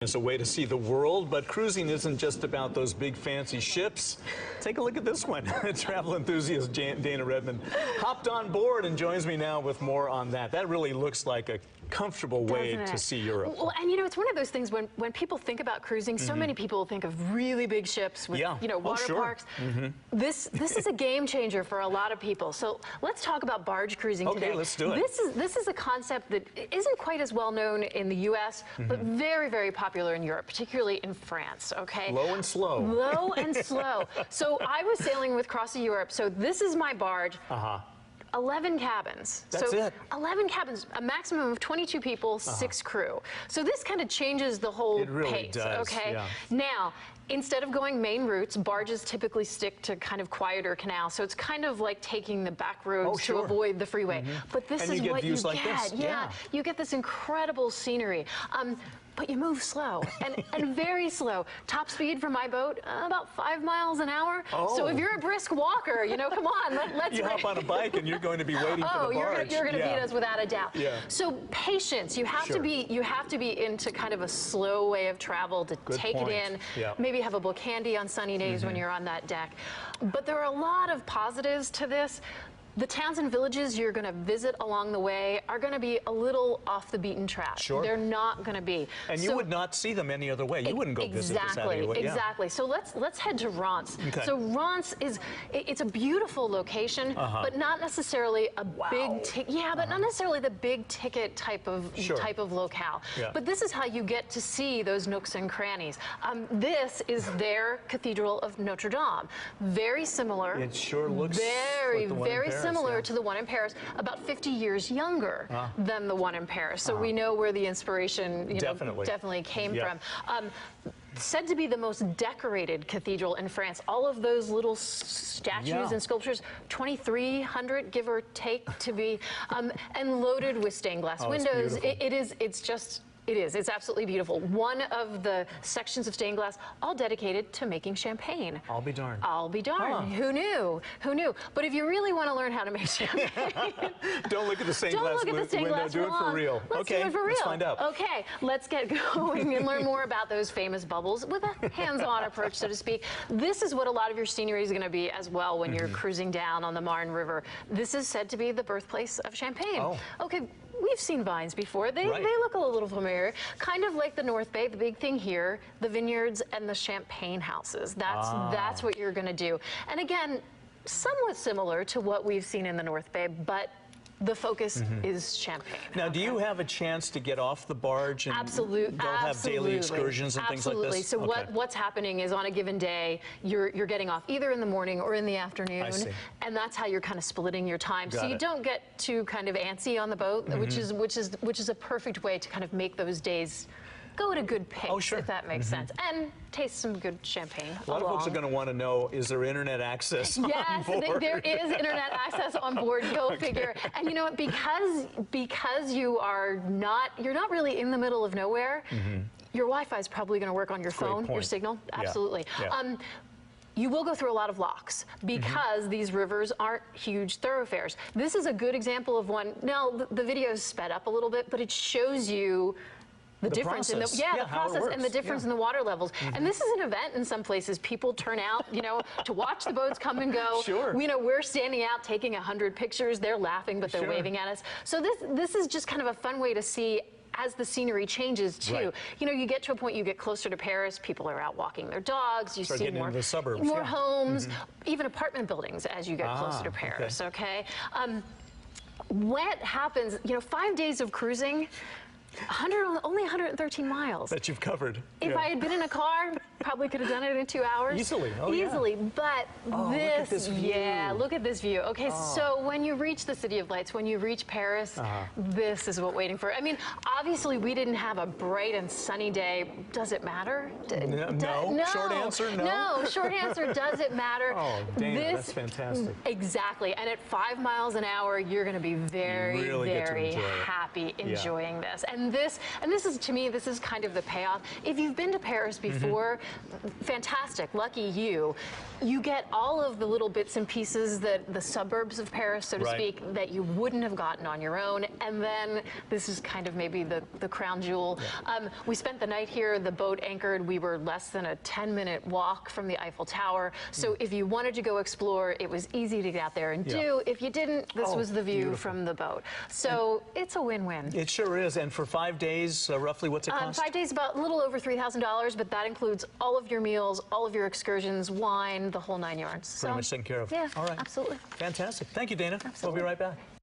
It's a way to see the world, but cruising isn't just about those big fancy ships. Take a look at this one. Travel enthusiast Dana Redmond hopped on board and joins me now with more on that. That really looks like a comfortable way to see Europe. Well, and you know, it's one of those things when people think about cruising, so many people think of really big ships with, you know, water parks. This is a game changer for a lot of people. So let's talk about barge cruising today. Okay, let's do it. This is a concept that isn't quite as well known in the U.S., but very, very popular in Europe, particularly in France, okay? Low and slow. Low and slow. So I was sailing with CroisiEurope, so this is my barge. 11 cabins. That's so it. 11 cabins, a maximum of 22 people, 6 crew. So this kind of changes the whole pace, does, okay? Now, instead of going main routes, barges typically stick to kind of quieter canals. So it's kind of like taking the back roads to avoid the freeway. But this is what you get. Yeah, you get this incredible scenery. But you move slow and very slow. Top speed for my boat, about 5 miles an hour. So if you're a brisk walker, you know, come on, let's. You hop on a bike and you're going to be waiting for the barge. You're going to beat us without a doubt. So patience. You have to be into kind of a slow way of travel to take it in. Maybe have a book handy on sunny days when you're on that deck. But there are a lot of positives to this. The towns and villages you're going to visit along the way are going to be a little off the beaten track. They're not going to be. And you would not see them any other way. You wouldn't go visit this anyway. Exactly. So let's head to Reims. So Reims it's a beautiful location, but not necessarily a big ticket. Yeah, but not necessarily the big ticket type of locale. But this is how you get to see those nooks and crannies. This is their Cathedral of Notre Dame. Very similar. It sure looks very similar to the one in Paris, about 50 years younger than the one in Paris. So we know where the inspiration definitely came from. Said to be the most decorated cathedral in France. All of those little statues and sculptures, 2,300 give or take to be, and loaded with stained glass windows. It's absolutely beautiful. One of the sections of stained glass, all dedicated to making champagne. I'll be darned. I'll be darned. Who knew? Who knew? But if you really want to learn how to make champagne, don't look at the stained glass window. Do it for real. Let's do it for real. Let's find out. Okay, let's get going and learn more about those famous bubbles with a hands-on approach, so to speak. This is what a lot of your scenery is going to be as well when you're cruising down on the Marne River. This is said to be the birthplace of champagne. Okay. We've seen vines before. They look a little familiar. Kind of like the North Bay. The big thing here, the vineyards and the champagne houses. That's what you're going to do. And again, somewhat similar to what we've seen in the North Bay, but the focus is champagne. Now, do you have a chance to get off the barge and they'll have daily excursions and things like this? So what's happening is on a given day, you're getting off either in the morning or in the afternoon, and that's how you're kind of splitting your time. So you don't get too kind of antsy on the boat, which is a perfect way to kind of make those days go at a good pace, if that makes sense, and taste some good champagne. A lot of folks are going to want to know, is there internet access on board? There is internet access on board, go figure. And you know what, because you're not really in the middle of nowhere, your Wi-Fi is probably going to work on your phone, your signal, absolutely. You will go through a lot of locks because these rivers aren't huge thoroughfares. This is a good example of one. Now, the video is sped up a little bit, but it shows you the difference in the process and the difference in the water levels. And this is an event in some places. People turn out, you know, to watch the boats come and go. You know, we're standing out taking 100 pictures. They're laughing, but they're waving at us. So this is just kind of a fun way to see as the scenery changes too. You know, you get to a point, you get closer to Paris, people are out walking their dogs, you see more, more homes, even apartment buildings as you get closer to Paris, what happens, you know, 5 days of cruising, only 113 miles. That you've covered. If I had been in a car, probably could have done it in 2 hours. Easily. Easily. But this, look at this view. Look at this view. Okay, so when you reach the City of Lights, when you reach Paris, this is what waiting for. I mean, obviously we didn't have a bright and sunny day. Does it matter? No. Short answer, no. No, short answer, does it matter? Dana, that's fantastic. Exactly. And at 5 miles an hour, you're going to be very happy enjoying this. And this is, to me, this is kind of the payoff. If you've been to Paris before, fantastic, lucky you. You get all of the little bits and pieces that the suburbs of Paris, so to speak, that you wouldn't have gotten on your own. And then this is kind of maybe the crown jewel. Yeah. We spent the night here, the boat anchored. We were less than a 10-minute walk from the Eiffel Tower. So if you wanted to go explore, it was easy to get out there and do. If you didn't, this was the view from the boat. So it's a win-win. It sure is. And for 5 days, roughly, what's it cost? 5 days, about a little over $3,000, but that includes all of your meals, all of your excursions, wine, the whole 9 yards. Pretty much taken care of. Yeah, all right. Absolutely. Fantastic. Thank you, Dana. Absolutely. We'll be right back.